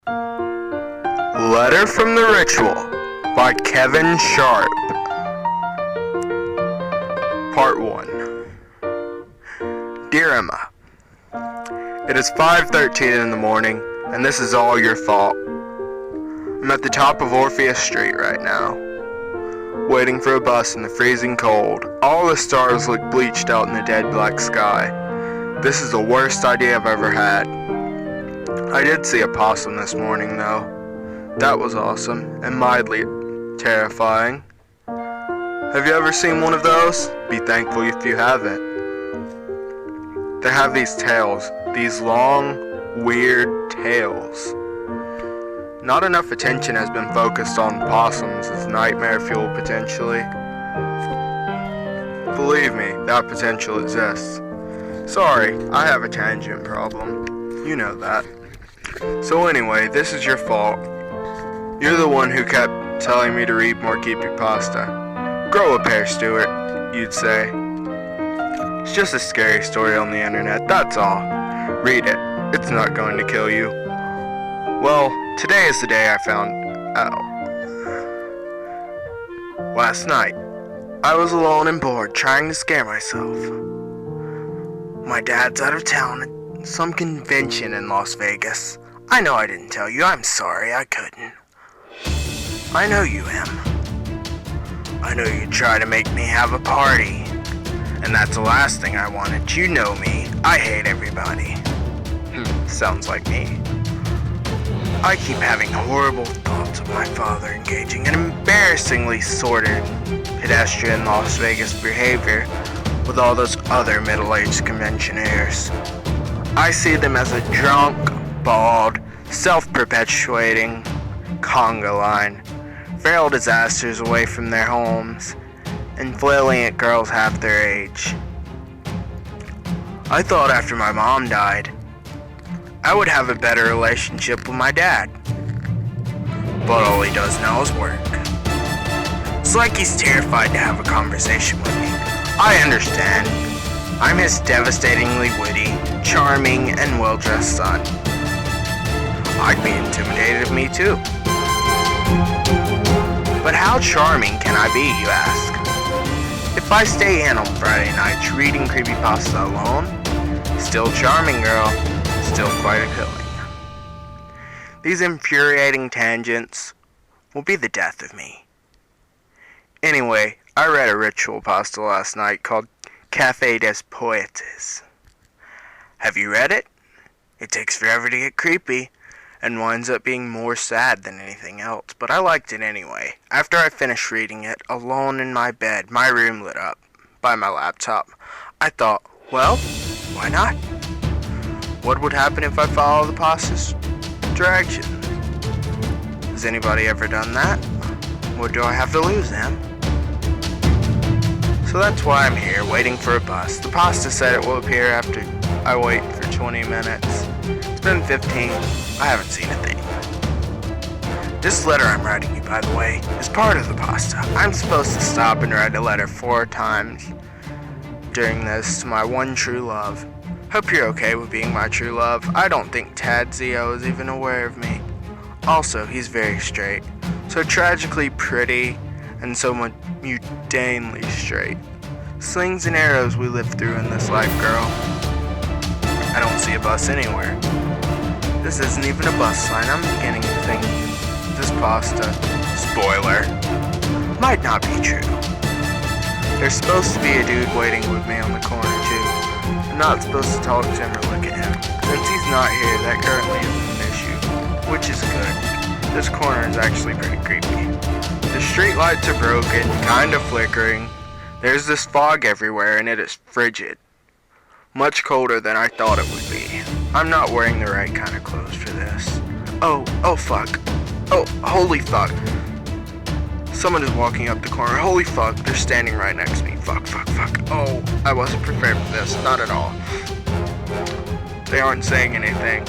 Letter from the Ritual by Kevin Sharp. Part 1. Dear Emma, it is 5:13 in the morning, and this is all your fault. I'm at the top of Orpheus Street right now, waiting for a bus in the freezing cold. All the stars look bleached out in the dead black sky. This is the worst idea I've ever had. I did see a possum this morning, though. That was awesome, and mildly terrifying. Have you ever seen one of those? Be thankful if you haven't. They have these tails, these long, weird tails. Not enough attention has been focused on possums as nightmare fuel potentially. Believe me, that potential exists. Sorry, I have a tangent problem. You know that. So anyway, this is your fault. You're the one who kept telling me to read more creepypasta. Grow a pair, Stuart, you'd say. It's just a scary story on the internet, that's all. Read it. It's not going to kill you. Well, today is the day I found out. Last night, I was alone and bored, trying to scare myself. My dad's out of town at some convention in Las Vegas. I know I didn't tell you. I'm sorry, I couldn't. I know you am. I know you try to make me have a party. And that's the last thing I wanted. You know me. I hate everybody. Sounds like me. I keep having horrible thoughts of my father engaging in embarrassingly sordid, pedestrian Las Vegas behavior with all those other middle-aged conventionaires. I see them as a drunk, bald, self-perpetuating conga line, feral disasters away from their homes, and flailing at girls half their age. I thought after my mom died, I would have a better relationship with my dad. But all he does now is work. It's like he's terrified to have a conversation with me. I understand. I'm his devastatingly witty, charming, and well-dressed son. I'd be intimidated of me too. But how charming can I be, you ask? If I stay in on Friday nights reading creepypasta alone, still charming, girl. Still quite appealing. These infuriating tangents will be the death of me. Anyway, I read a ritual pasta last night called Café des Poètes. Have you read it? It takes forever to get creepy, and winds up being more sad than anything else, but I liked it anyway. After I finished reading it, alone in my bed, my room lit up by my laptop, I thought, well, why not? What would happen if I follow the pasta's direction? Has anybody ever done that? What do I have to lose, Em? So that's why I'm here, waiting for a bus. The pasta said it will appear after I wait for 20 minutes. It's been 15. I haven't seen a thing. This letter I'm writing you, by the way, is part of the pasta. I'm supposed to stop and write a letter 4 times during this to my one true love. Hope you're okay with being my true love. I don't think Tad Zio is even aware of me. Also, he's very straight. So tragically pretty and so mutanely straight. Slings and arrows we live through in this life, girl. I don't see a bus anywhere. This isn't even a bus sign. I'm beginning to think this pasta, spoiler, might not be true. There's supposed to be a dude waiting with me on the corner too. I'm not supposed to talk to him or look at him. Since he's not here, that currently isn't an issue, which is good. This corner is actually pretty creepy. The street lights are broken, kinda flickering. There's this fog everywhere and it is frigid. Much colder than I thought it would be. I'm not wearing the right kind of clothes for this. Oh fuck. Oh, holy fuck. Someone is walking up the corner. Holy fuck, they're standing right next to me. Fuck. Oh, I wasn't prepared for this. Not at all. They aren't saying anything.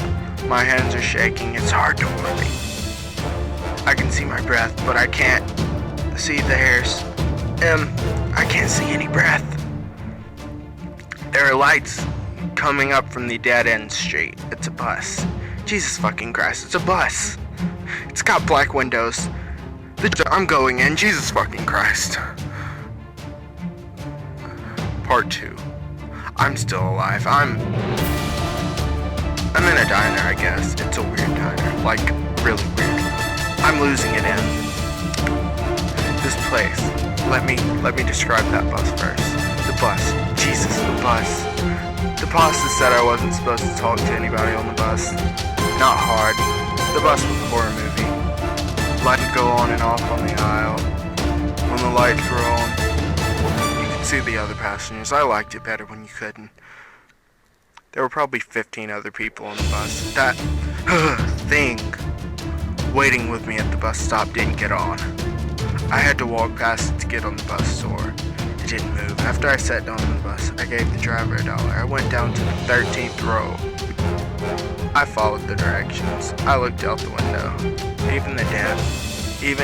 My hands are shaking. It's hard to worry. I can see my breath, but I can't see the hairs. I can't see any breath. There are lights coming up from the dead-end street. It's a bus. Jesus fucking Christ, it's a bus. It's got black windows. I'm going in, Jesus fucking Christ. Part 2. I'm still alive. I'm in a diner, I guess. It's a weird diner. Like, really weird. I'm losing it in. This place. Let me describe that bus first. The bus. Jesus, the bus. The pasta said I wasn't supposed to talk to anybody on the bus. Not hard. The bus was a horror movie. Light would go on and off on the aisle. When the lights were on, you could see the other passengers. I liked it better when you couldn't. There were probably 15 other people on the bus. That thing waiting with me at the bus stop didn't get on. I had to walk past it to get on the bus door. It didn't move. After I sat down on the bus, I gave the driver $1. I went down to the 13th row. I followed the directions. I looked out the window. Even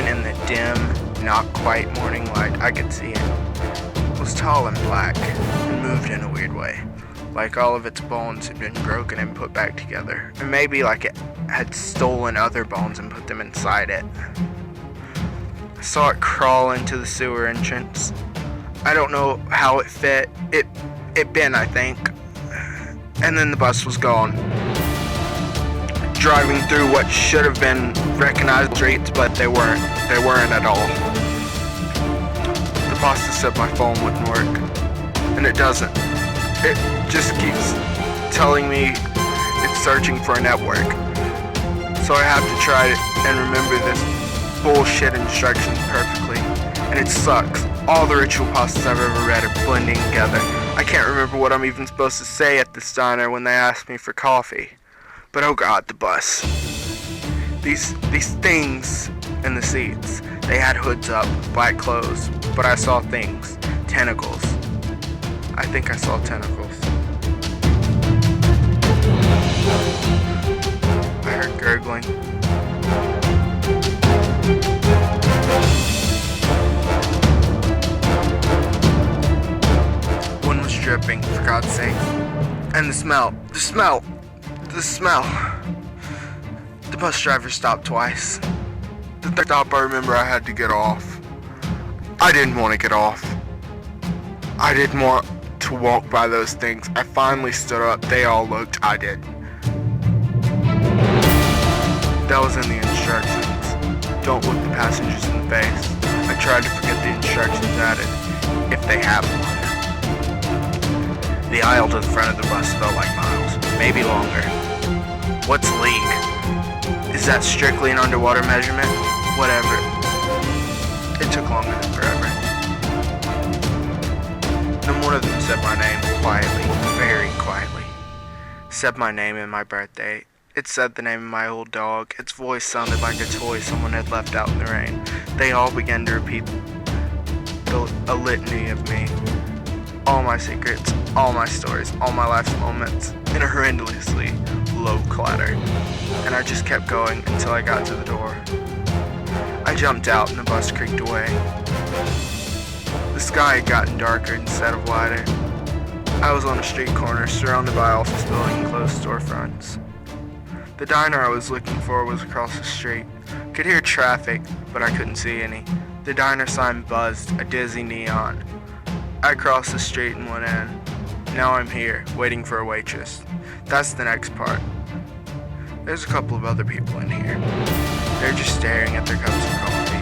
in the dim, not quite morning light, I could see it. It was tall and black, and moved in a weird way. Like all of its bones had been broken and put back together. And maybe like it had stolen other bones and put them inside it. I saw it crawl into the sewer entrance. I don't know how it fit. It bent, I think. And then the bus was gone. Driving through what should have been recognized streets, but they weren't. They weren't at all. The pasta said my phone wouldn't work. And it doesn't. It just keeps telling me it's searching for a network. So I have to try and remember this bullshit instructions perfectly. And it sucks. All the ritual pastas I've ever read are blending together. I can't remember what I'm even supposed to say at this diner when they ask me for coffee. But oh god, the bus. These things in the seats. They had hoods up, black clothes, but I saw things. Tentacles. I think I saw tentacles. I heard gurgling. One was dripping, for God's sake. And the smell. The bus driver stopped twice. The third stop, I remember I had to get off. I didn't want to get off. I didn't want to walk by those things. I finally stood up. They all looked. I did. That was in the instructions. Don't look the passengers in the face. I tried to forget the instructions added, if they have one. The aisle to the front of the bus felt like miles, maybe longer. What's a league? Is that strictly an underwater measurement? Whatever. It took longer than forever. Then one of them said my name quietly, very quietly. Said my name and my birthday. It said the name of my old dog. Its voice sounded like a toy someone had left out in the rain. They all began to repeat a litany of me. All my secrets, all my stories, all my life's moments, in a horrendously low clatter. And I just kept going until I got to the door. I jumped out and the bus creaked away. The sky had gotten darker instead of lighter. I was on a street corner surrounded by office building and closed storefronts. The diner I was looking for was across the street. Could hear traffic, but I couldn't see any. The diner sign buzzed, a dizzy neon. I crossed the street and went in. Now I'm here, waiting for a waitress. That's the next part. There's a couple of other people in here. They're just staring at their cups of coffee.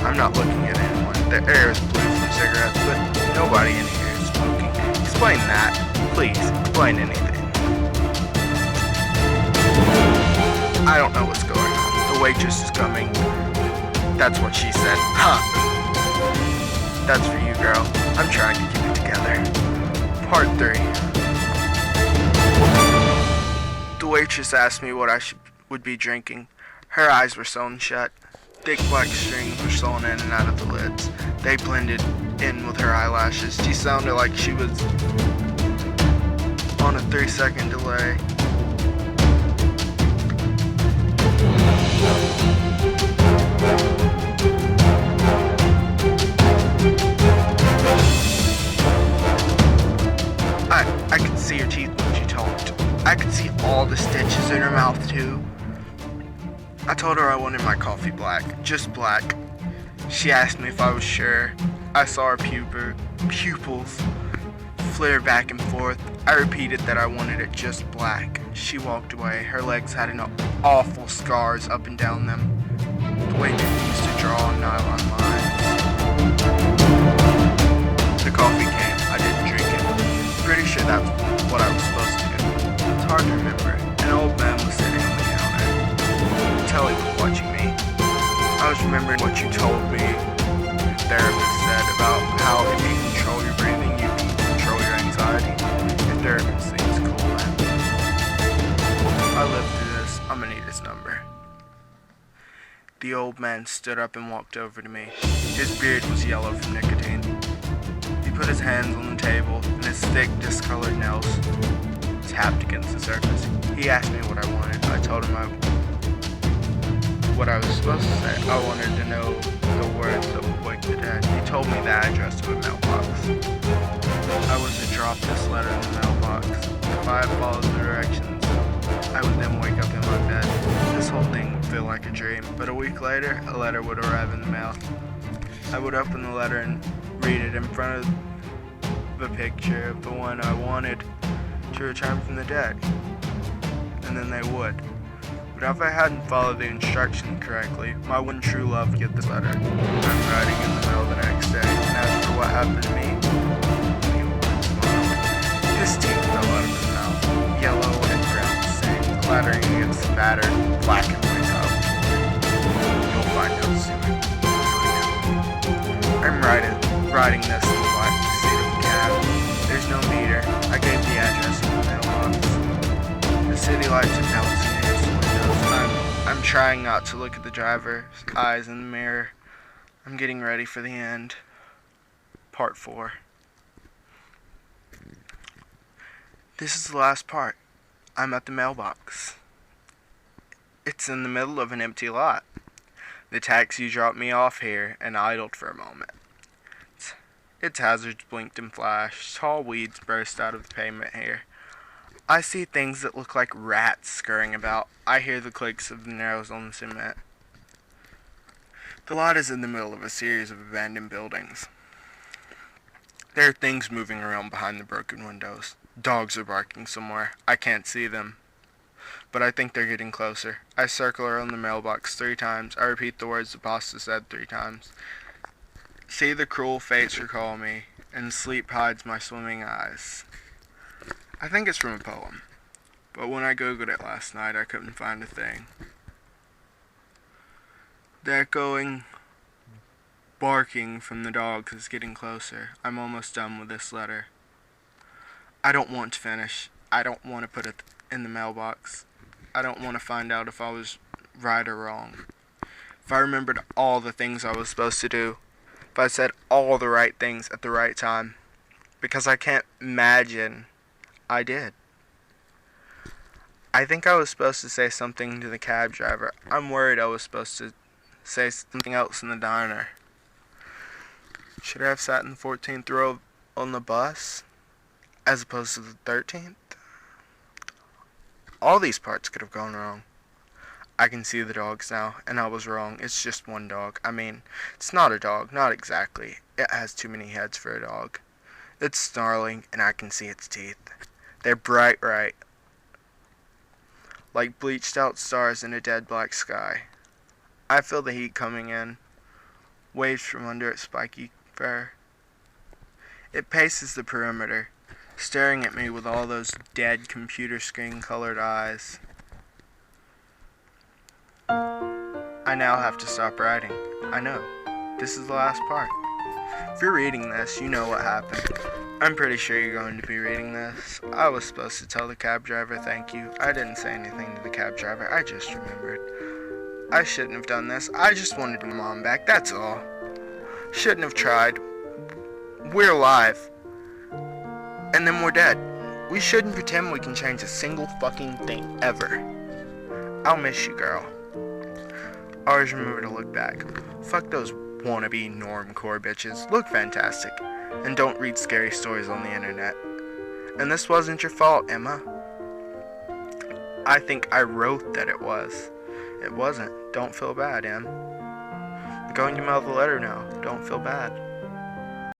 I'm not looking at anyone. The air is blue from cigarettes, but nobody in here is smoking. Explain that. Please, explain anything. I don't know what's going on. The waitress is coming. That's what she said. Huh. That's for you, girl. I'm trying to keep it together. Part 3. The waitress asked me what I would be drinking. Her eyes were sewn shut. Thick black strings were sewn in and out of the lids. They blended in with her eyelashes. She sounded like she was on a 3-second delay. I could see her teeth when she talked. I could see all the stitches in her mouth too. told her I wanted my coffee black, just black. She asked me if I was sure. I saw her pupils flare back and forth. I repeated that I wanted it just black. She walked away. Her legs had awful scars up and down them, the way people used to draw on nylon lines. The coffee came. I didn't drink it. Pretty sure that's what I was supposed to do. It's hard to remember. An old man was sitting on the counter. You could tell he was watching me. I was remembering what you told me, the therapist said, about how if you control your breathing, you can control your anxiety. Your therapist seems cool, man. I lived through this. I'm gonna need his number. The old man stood up and walked over to me. His beard was yellow from nicotine. He put his hands on the table, and his thick, discolored nails tapped against the surface. He asked me what I wanted. I told him what I was supposed to say. I wanted to know the words that would wake the dead. He told me the address of a mailbox. I was to drop this letter in the mailbox. If I had followed the directions, I would then wake up in my bed. This whole thing would feel like a dream, but a week later, a letter would arrive in the mail. I would open the letter and read it in front of the picture of the one I wanted to return from the dead. And then they would. But if I hadn't followed the instructions correctly, my one true love would get this letter. I'm writing in the mail the next day, and as for what happened to me, his teeth fell out of his mouth, yellow and brown stain, clattering against the battered black and white tile. You'll find out soon. I'm riding this in the black seat of the cab. There's no meter. I gave the address in the mailbox. The city lights are bouncing against the windows. I'm trying not to look at the driver's eyes in the mirror. I'm getting ready for the end. Part 4. This is the last part. I'm at the mailbox. It's in the middle of an empty lot. The taxi dropped me off here and idled for a moment. Its hazards blinked and flashed. Tall weeds burst out of the pavement here. I see things that look like rats scurrying about. I hear the clicks of the nails on the cement. The lot is in the middle of a series of abandoned buildings. There are things moving around behind the broken windows. Dogs are barking somewhere. I can't see them, but I think they're getting closer. I circle around the mailbox 3 times. I repeat the words the pasta said 3 times. See the cruel fates recall me, and sleep hides my swimming eyes. I think it's from a poem, but when I googled it last night, I couldn't find a thing. The echoing barking from the dogs is getting closer. I'm almost done with this letter. I don't want to finish. I don't want to put it in the mailbox. I don't want to find out if I was right or wrong. If I remembered all the things I was supposed to do. If I said all the right things at the right time. Because I can't imagine I did. I think I was supposed to say something to the cab driver. I'm worried I was supposed to say something else in the diner. Should I have sat in the 14th row on the bus as opposed to the 13th? All these parts could have gone wrong. I can see the dogs now, and I was wrong. It's just one dog. I mean, it's not a dog, not exactly. It has too many heads for a dog. It's snarling, and I can see its teeth. They're bright right, like bleached out stars in a dead black sky. I feel the heat coming in, waves from under its spiky fur. It paces the perimeter, staring at me with all those dead computer screen colored eyes. I now have to stop writing. I know. This is the last part. If you're reading this, you know what happened. I'm pretty sure you're going to be reading this. I was supposed to tell the cab driver thank you. I didn't say anything to the cab driver. I just remembered. I shouldn't have done this. I just wanted my mom back. That's all. Shouldn't have tried. We're alive. And then we're dead. We shouldn't pretend we can change a single fucking thing ever. I'll miss you, girl. Always remember to look back. Fuck those wannabe normcore bitches. Look fantastic. And don't read scary stories on the internet. And this wasn't your fault, Emma. I think I wrote that it was. It wasn't. Don't feel bad, Em. I'm going to mail the letter now. Don't feel bad.